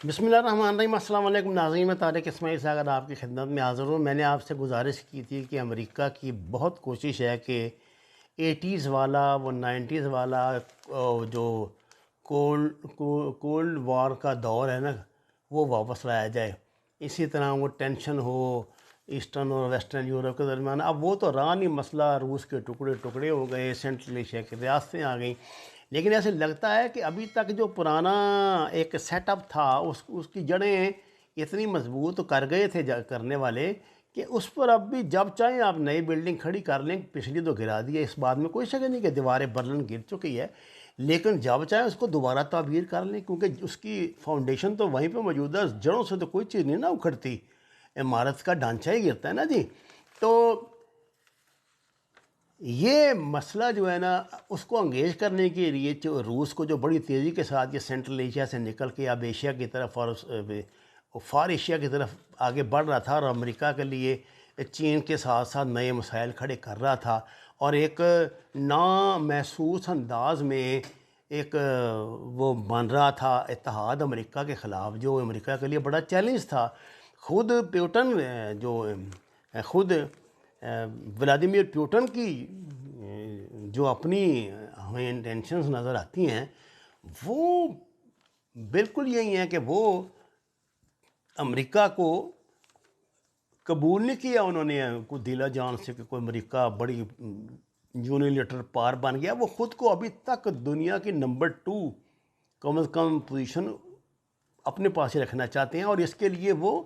بسم اللہ الرحمن الرحیم۔ السلام علیکم ناظرین، میں طارق اسماعیل ساگر آپ کی خدمت میں حاضر ہوں۔ میں نے آپ سے گزارش کی تھی کہ امریکہ کی بہت کوشش ہے کہ ایٹیز والا وہ نائنٹیز والا جو کولڈ وار کا دور ہے نا، وہ واپس لایا جائے۔ اسی طرح وہ ٹینشن ہو ایسٹرن اور ویسٹرن یورپ کے درمیان۔ اب وہ تو رہا نہیں مسئلہ، روس کے ٹکڑے ٹکڑے ہو گئے، سینٹرل ایشیا کی ریاستیں آ گئیں، لیکن ایسے لگتا ہے کہ ابھی تک جو پرانا ایک سیٹ اپ تھا اس کی جڑیں اتنی مضبوط کر گئے تھے کرنے والے کہ اس پر اب بھی جب چاہیں آپ نئی بلڈنگ کھڑی کر لیں۔ پچھلی تو گرا دی ہے، اس بات میں کوئی شک نہیں کہ دیواریں برلن گر چکی ہے، لیکن جب چاہیں اس کو دوبارہ تعبیر کر لیں، کیونکہ اس کی فاؤنڈیشن تو وہیں پہ موجود ہے، جڑوں سے تو کوئی چیز نہیں نا اکھڑتی، عمارت کا ڈھانچہ ہی گرتا ہے نا جی۔ تو یہ مسئلہ جو ہے نا، اس کو انگیز کرنے کے لیے روس کو جو بڑی تیزی کے ساتھ یہ سینٹرل ایشیا سے نکل کے اب ایشیا کی طرف اور فار ایشیا کی طرف آگے بڑھ رہا تھا، اور امریکہ کے لیے چین کے ساتھ ساتھ نئے مسائل کھڑے کر رہا تھا، اور ایک نامحسوس انداز میں ایک وہ بن رہا تھا اتحاد امریکہ کے خلاف، جو امریکہ کے لیے بڑا چیلنج تھا۔ خود پیوٹن خود ولادیمیر پیوٹن کی جو اپنی ہمیں انٹینشنز نظر آتی ہیں، وہ بالکل یہی ہیں کہ وہ امریکہ کو قبول نہیں کیا انہوں نے کوئی دلا جان سے کہ کوئی امریکہ بڑی یونیلیٹر پار بن گیا۔ وہ خود کو ابھی تک دنیا کی نمبر 2 کم از کم پوزیشن اپنے پاس ہی رکھنا چاہتے ہیں، اور اس کے لیے وہ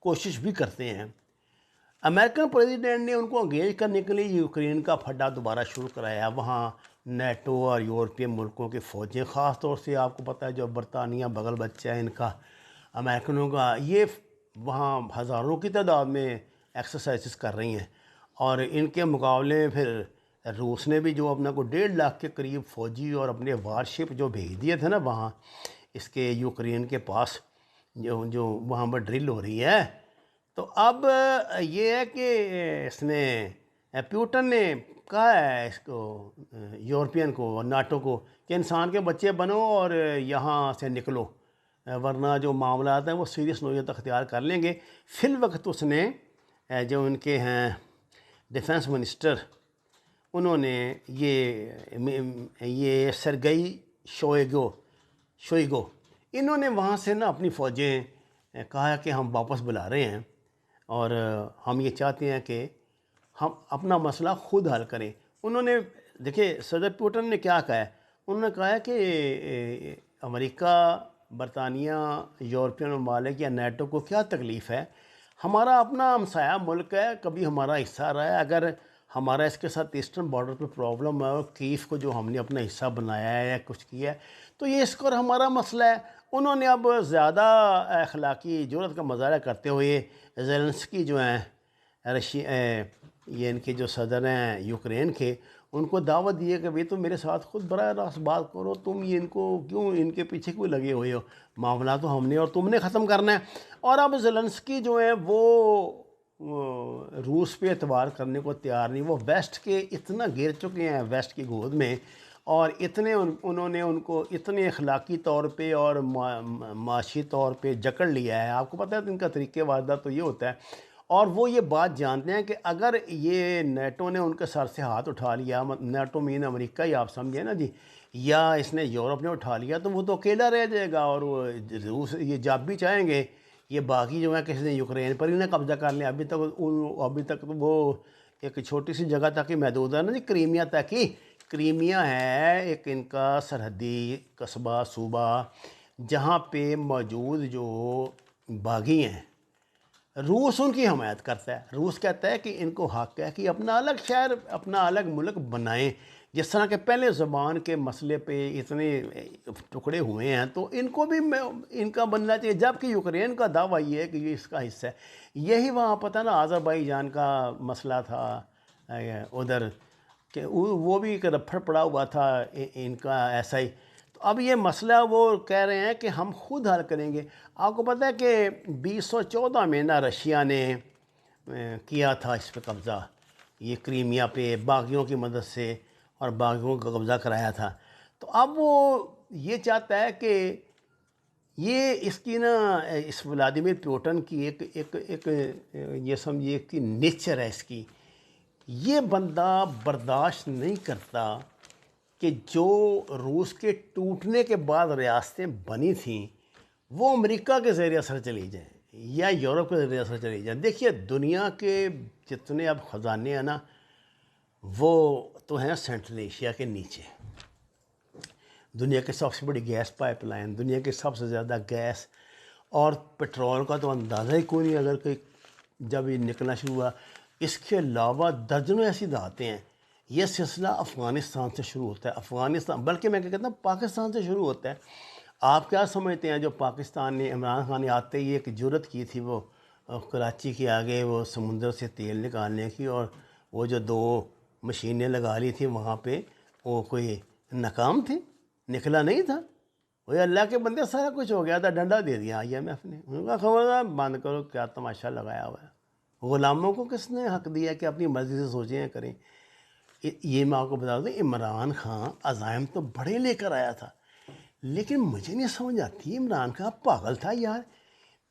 کوشش بھی کرتے ہیں۔ امریکن پریزیڈنٹ نے ان کو انگیج کرنے کے لیے یوکرین کا پھڈا دوبارہ شروع کرایا۔ وہاں نیٹو اور یورپین ملکوں کی فوجیں، خاص طور سے آپ کو پتہ ہے جو برطانیہ بغل بچہ ہے ان کا، امریکنوں کا، یہ وہاں ہزاروں کی تعداد میں ایکسرسائزز کر رہی ہیں، اور ان کے مقابلے میں پھر روس نے بھی جو اپنا کو 1.5 لاکھ کے قریب فوجی اور اپنے وارشپ جو بھیج دیے تھے نا وہاں اس کے یوکرین کے پاس، جو وہاں پر ڈرل ہو رہی ہے۔ تو اب یہ ہے کہ اس نے پیوٹن نے کہا ہے اس کو، یورپین کو اور ناٹو کو، کہ انسان کے بچے بنو اور یہاں سے نکلو، ورنہ جو معاملات ہیں وہ سیریس نوعیت اختیار کر لیں گے۔ فی الوقت اس نے جو ان کے ہیں ڈیفنس منسٹر، انہوں نے یہ سرگئی شوئیگو انہوں نے وہاں سے نا اپنی فوجیں کہا ہے کہ ہم واپس بلا رہے ہیں، اور ہم یہ چاہتے ہیں کہ ہم اپنا مسئلہ خود حل کریں۔ انہوں نے دیکھیں صدر پیوٹن نے کیا کہا ہے، انہوں نے کہا ہے کہ امریکہ، برطانیہ، یورپین ممالک یا نیٹو کو کیا تکلیف ہے، ہمارا اپنا ہمسایہ ملک ہے، کبھی ہمارا حصہ رہا ہے، اگر ہمارا اس کے ساتھ ایسٹرن بارڈر پہ پرابلم ہے، اور کیف کو جو ہم نے اپنا حصہ بنایا ہے یا کچھ کیا ہے، تو یہ اس کو ہمارا مسئلہ ہے۔ انہوں نے اب زیادہ اخلاقی جرأت کا مظاہرہ کرتے ہوئے زیلنسکی جو ہیں یہ ان کے جو صدر ہیں یوکرین کے، ان کو دعوت دی ہے کہ بھئی تم میرے ساتھ خود براہ راست بات کرو، تم یہ ان کو کیوں ان کے پیچھے کیوں لگے ہوئے ہو، معاملہ تو ہم نے اور تم نے ختم کرنا ہے۔ اور اب زیلنسکی جو ہیں وہ روس پہ اعتبار کرنے کو تیار نہیں، وہ ویسٹ کے اتنا گر چکے ہیں ویسٹ کی گود میں، اور اتنے انہوں نے ان کو اتنے اخلاقی طور پہ اور معاشی طور پہ جکڑ لیا ہے۔ آپ کو پتہ ہے ان کا طریقہ واردات تو یہ ہوتا ہے، اور وہ یہ بات جانتے ہیں کہ اگر یہ نیٹو نے ان کے سر سے ہاتھ اٹھا لیا، نیٹو مین امریکہ ہی آپ سمجھے نا جی، یا اس نے یورپ نے اٹھا لیا، تو وہ تو اکیلا رہ جائے گا، اور وہ روس یہ جب بھی چاہیں گے یہ باقی جو ہے کسی نے یوکرین پر ہی نہ قبضہ کر لیں۔ ابھی تک تو وہ ایک چھوٹی سی جگہ تک ہی محدود ہے نا جی، کریمیا تک ہی۔ کریمیا ہے ایک ان کا سرحدی قصبہ صوبہ، جہاں پہ موجود جو باغی ہیں، روس ان کی حمایت کرتا ہے۔ روس کہتا ہے کہ ان کو حق ہے کہ اپنا الگ شہر، اپنا الگ ملک بنائیں، جس طرح کہ پہلے زبان کے مسئلے پہ اتنے ٹکڑے ہوئے ہیں، تو ان کو بھی ان کا بننا چاہیے، جبکہ یوکرین کا دعویٰ یہ ہے کہ یہ اس کا حصہ ہے۔ یہی وہاں پتہ نا آذربائیجان کا مسئلہ تھا ادھر، کہ وہ بھی ایک رپھڑ پڑا ہوا تھا ان کا ایسا ہی۔ تو اب یہ مسئلہ وہ کہہ رہے ہیں کہ ہم خود حل کریں گے۔ آپ کو پتہ ہے کہ 2014 میں نا رشیا نے کیا تھا اس پہ قبضہ، یہ کریمیا پہ باغیوں کی مدد سے، اور باغیوں کا قبضہ کرایا تھا۔ تو اب وہ یہ چاہتا ہے کہ یہ اس کی نا اس ولادیمیر پیوٹن کی ایک یہ سمجھیے کہ نیچر ہے اس کی. یہ بندہ برداشت نہیں کرتا کہ جو روس کے ٹوٹنے کے بعد ریاستیں بنی تھیں وہ امریکہ کے زیر اثر چلی جائیں یا یورپ کے زیر اثر چلی جائیں. دیکھیے دنیا کے جتنے اب خزانے ہیں نا وہ تو ہیں سینٹرل ایشیا کے نیچے. دنیا کی سب سے بڑی گیس پائپ لائن، دنیا کے سب سے زیادہ گیس اور پٹرول کا تو اندازہ ہی کوئی نہیں اگر کہ جب یہ نکلنا شروع ہوا. اس کے علاوہ درجنوں ایسی دھاتیں ہیں. یہ سلسلہ افغانستان سے شروع ہوتا ہے، افغانستان بلکہ میں کہتا ہوں پاکستان سے شروع ہوتا ہے. آپ کیا سمجھتے ہیں جو پاکستان نے عمران خان نے آتے ہی ایک جرت کی تھی وہ کراچی کے آگے وہ سمندر سے تیل نکالنے کی، اور وہ جو 2 مشینیں لگا لی تھی وہاں پہ وہ کوئی ناکام تھی، نکلا نہیں تھا. وہ اللہ کے بندے سارا کچھ ہو گیا تھا، ڈنڈا دے دیا IMF نے. ان کا خبردار بند کرو، کیا تماشا لگایا ہوا ہے. غلاموں کو کس نے حق دیا کہ اپنی مرضی سے سوچیں کریں. یہ میں آپ کو بتا دوں عمران خان عزائم تو بڑے لے کر آیا تھا، لیکن مجھے نہیں سمجھ آتی عمران خان پاگل تھا یار.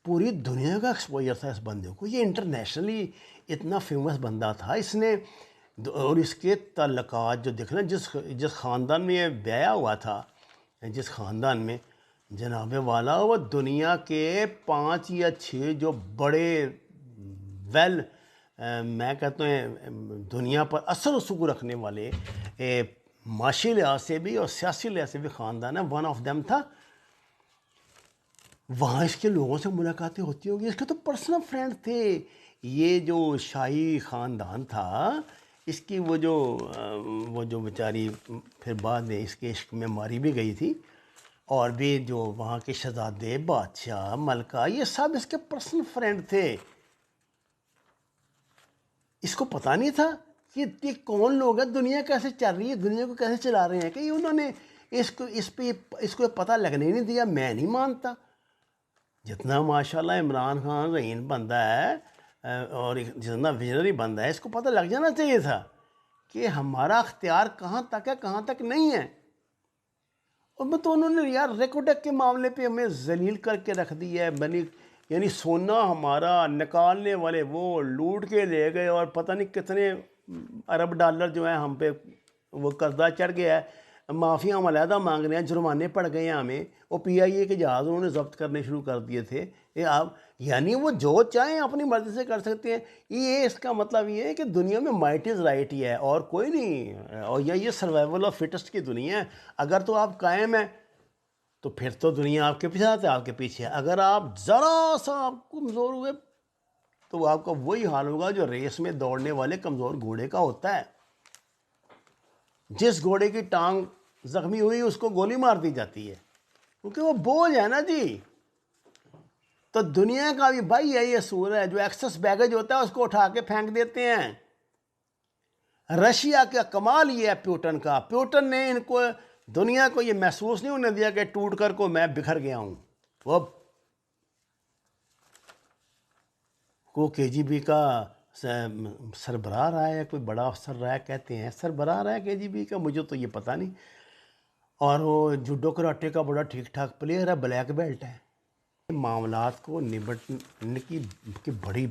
پوری دنیا کا ایکسپوجر تھا اس بندے کو، یہ انٹرنیشنلی اتنا فیمس بندہ تھا. اس نے اور اس کے تعلقات جو دیکھنا جس خاندان میں یہ بیاہ ہوا تھا، جس خاندان میں جناب والا وہ دنیا کے 5 یا 6 جو بڑے میں کہتا ہوں دنیا پر اثر و رسوخ رکھنے والے معاشی لحاظ سے بھی اور سیاسی لحاظ سے بھی خاندان ہے. ون آف دیم تھا. وہاں اس کے لوگوں سے ملاقاتیں ہوتی ہوں گی، اس کے تو پرسنل فرینڈ تھے. یہ جو شاہی خاندان تھا اس کی وہ جو بیچاری پھر بعد میں اس کے عشق میں ماری بھی گئی تھی، اور بھی جو وہاں کے شہزادے بادشاہ ملکہ یہ سب اس کے پرسنل فرینڈ تھے. اس کو پتہ نہیں تھا کہ یہ کون لوگ ہیں، دنیا کیسے چل رہی ہے، دنیا کو کیسے چلا رہے ہیں، کہ انہوں نے اس کو پتہ لگنے نہیں دیا. میں نہیں مانتا. جتنا ماشاءاللہ عمران خان ذہین بندہ ہے اور جتنا ویژنری بندہ ہے، اس کو پتہ لگ جانا چاہیے تھا کہ ہمارا اختیار کہاں تک ہے کہاں تک نہیں ہے. اور تو انہوں نے یار ریکوڈک کے معاملے پہ ہمیں ذلیل کر کے رکھ دی ہے. یعنی سونا ہمارا نکالنے والے وہ لوٹ کے لے گئے، اور پتہ نہیں کتنے ارب ڈالر جو ہیں ہم پہ وہ قرضہ چڑھ گیا ہے. معافیاں ہم علیحدہ مانگ رہے ہیں، جرمانے پڑ گئے ہیں ہمیں. وہ PIA کے جہاز انہوں نے ضبط کرنے شروع کر دیے تھے. یعنی وہ جو چاہیں اپنی مرضی سے کر سکتے ہیں. یہ اس کا مطلب یہ ہے کہ دنیا میں مائٹ از رائٹ ہی ہے اور کوئی نہیں. اور یہ سروائیول آف فٹسٹ کی دنیا ہے. اگر تو آپ قائم ہیں تو پھر تو دنیا آپ کے پیچھے آتے آپ کے پیچھے. اگر آپ ذرا سا آپ کمزور ہوئے تو آپ کا وہی حال ہوگا جو ریس میں دوڑنے والے کمزور گھوڑے کا ہوتا ہے. جس گھوڑے کی ٹانگ زخمی ہوئی اس کو گولی مار دی جاتی ہے کیونکہ وہ بوجھ ہے نا جی. تو دنیا کا بھی بھائی یہ اصول ہے، جو ایکسس بیگیج ہوتا ہے اس کو اٹھا کے پھینک دیتے ہیں. رشیا کا کمال یہ ہے پیوٹن کا. پیوٹن نے ان کو دنیا کو یہ محسوس نہیں ہونے دیا کہ ٹوٹ کر کو میں بکھر گیا ہوں. وہ کو KGB کا سربراہ رہا ہے، کوئی بڑا افسر رہا ہے، کہتے ہیں سربراہ رہا ہے KGB کا، مجھے تو یہ پتہ نہیں. اور وہ جوڈو کراٹے کا بڑا ٹھیک ٹھاک پلیئر ہے، بلیک بیلٹ ہے. معاملات کو نبٹنے کی بڑی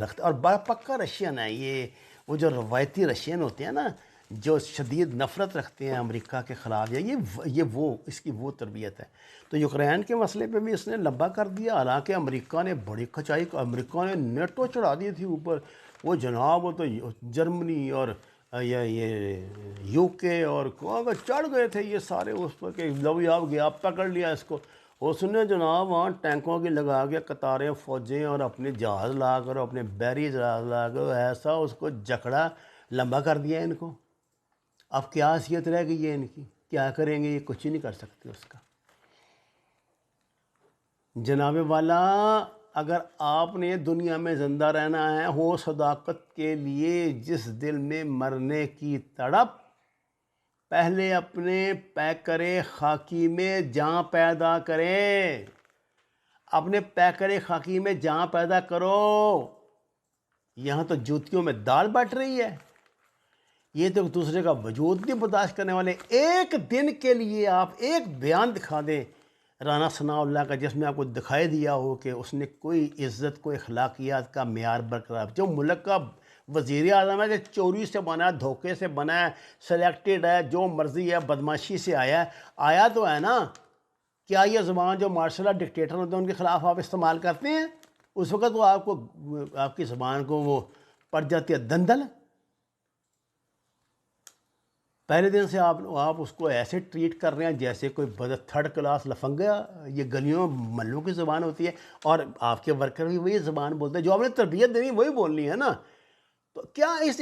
رخت اور بڑا پکا رشین ہے یہ. وہ جو روایتی رشین ہوتے ہیں نا جو شدید نفرت رکھتے ہیں امریکہ کے خلاف، یہ وہ اس کی وہ تربیت ہے. تو یوکرین کے مسئلے پہ بھی اس نے لمبا کر دیا، حالانکہ امریکہ نے بڑی کھچائی، امریکہ نے نیٹو چڑھا دی تھی اوپر. وہ جناب وہ تو جرمنی اور یہ UK اور چڑھ گئے تھے یہ سارے اس پر کہ لو آپ گیا پکڑ لیا اس کو. اس نے جناب وہاں ٹینکوں کی لگا کے قطاریں فوجیں اور اپنے جہاز لا کر اپنے بحری جہاز لا کر ایسا اس کو جکڑا لمبا کر دیا ان کو. اب کیا حیثیت رہ گئی ہے ان کی، کیا کریں گے، یہ کچھ ہی نہیں کر سکتے اس کا. جناب والا اگر آپ نے دنیا میں زندہ رہنا ہے ہو صداقت کے لیے، جس دل میں مرنے کی تڑپ، پہلے اپنے پیکر خاکی میں جان پیدا کریں. اپنے پیکر خاکی میں جان پیدا کرو. یہاں تو جوتیوں میں دال بٹ رہی ہے. یہ تو دوسرے کا وجود نہیں برداشت کرنے والے. ایک دن کے لیے آپ ایک بیان دکھا دیں رانا ثناء اللہ کا، جس میں آپ کو دکھائی دیا ہو کہ اس نے کوئی عزت کوئی اخلاقیات کا معیار برقرار، جو ملک کا وزیر اعظم ہے، کہ چوری سے بنا ہے، دھوکے سے بنا ہے، سلیکٹڈ ہے، جو مرضی ہے، بدماشی سے آیا ہے، آیا تو ہے نا. کیا یہ زبان جو مارشل آرٹ ڈکٹیٹر ہوتے ہیں ان کے خلاف آپ استعمال کرتے ہیں؟ اس وقت وہ آپ کی زبان کو وہ پڑ جاتی ہے دندل. پہلے دن سے آپ اس کو ایسے ٹریٹ کر رہے ہیں جیسے کوئی تھرڈ کلاس لفنگا. یہ گلیوں محلوں کی زبان ہوتی ہے، اور آپ کے ورکر بھی وہی زبان بولتے ہیں، جو آپ نے تربیت دینی وہی بولنی ہے نا. تو کیا اس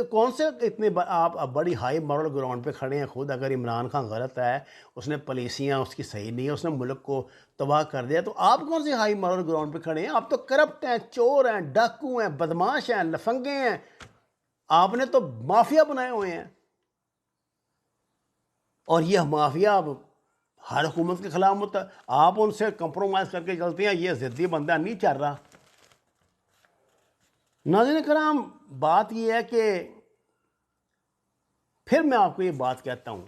کون سے اتنے آپ بڑی ہائی مارل گراؤنڈ پہ کھڑے ہیں خود؟ اگر عمران خان غلط ہے، اس نے پالیسیاں اس کی صحیح نہیں ہے، اس نے ملک کو تباہ کر دیا، تو آپ کون سے ہائی مارل گراؤنڈ پہ کھڑے ہیں؟ آپ تو کرپٹ ہیں، چور ہیں، ڈاکو ہیں، بدماش ہیں، لفنگے ہیں. آپ نے تو مافیا بنائے ہوئے ہیں، اور یہ مافیا اب ہر حکومت کے خلاف آپ ان سے کمپرومائز کر کے چلتے ہیں. یہ ضدی بندہ نہیں چل رہا. ناظرین کرام، بات یہ ہے کہ پھر میں آپ کو یہ بات کہتا ہوں،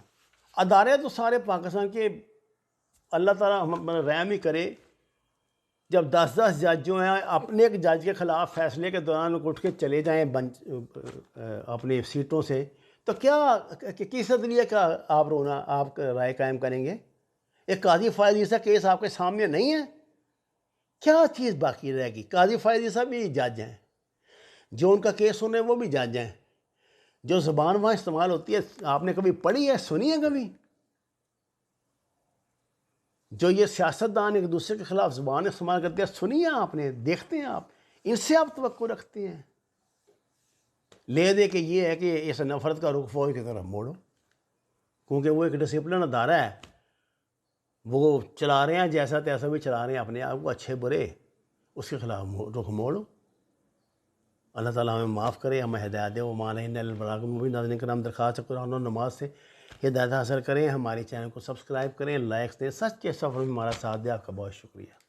ادارے تو سارے پاکستان کے، اللہ تعالیٰ ہم رحم ہی کرے. جب 10 جج جو ہیں اپنے ایک جج کے خلاف فیصلے کے دوران اٹھ کے چلے جائیں اپنی سیٹوں سے، تو کیا کس عدلیہ کا آپ رونا، آپ رائے قائم کریں گے؟ ایک قاضی فائز عیسیٰ کیس آپ کے سامنے نہیں ہے؟ کیا چیز باقی رہے گی؟ قاضی فائز عیسیٰ بھی جج ہیں، جو ان کا کیس سنے وہ بھی جج ہیں. جو زبان وہاں استعمال ہوتی ہے، آپ نے کبھی پڑھی ہے، سنی ہے کبھی؟ جو یہ سیاستدان ایک دوسرے کے خلاف زبان استعمال کرتے ہیں، سنی ہے آپ نے؟ دیکھتے ہیں آپ؟ ان سے آپ توقع رکھتے ہیں؟ لے دے کہ یہ ہے کہ اس نفرت کا رخ فوج کی طرف موڑو، کیونکہ وہ ایک ڈسپلن ادارہ ہے. وہ چلا رہے ہیں جیسا تیسا بھی چلا رہے ہیں اپنے آپ کو، اچھے برے، اس کے خلاف رخ موڑو. اللہ تعالیٰ ہمیں معاف کرے، ہمیں ہدایت دے. وہ مانعین البلاغ مبین. ناظرین کرام، درخواست قرآن و نماز سے ہدایت حاصل کریں. ہمارے چینل کو سبسکرائب کریں، لائکس دیں. سچ کے سفر میں ہمارا ساتھ دیں. آپ کا بہت شکریہ.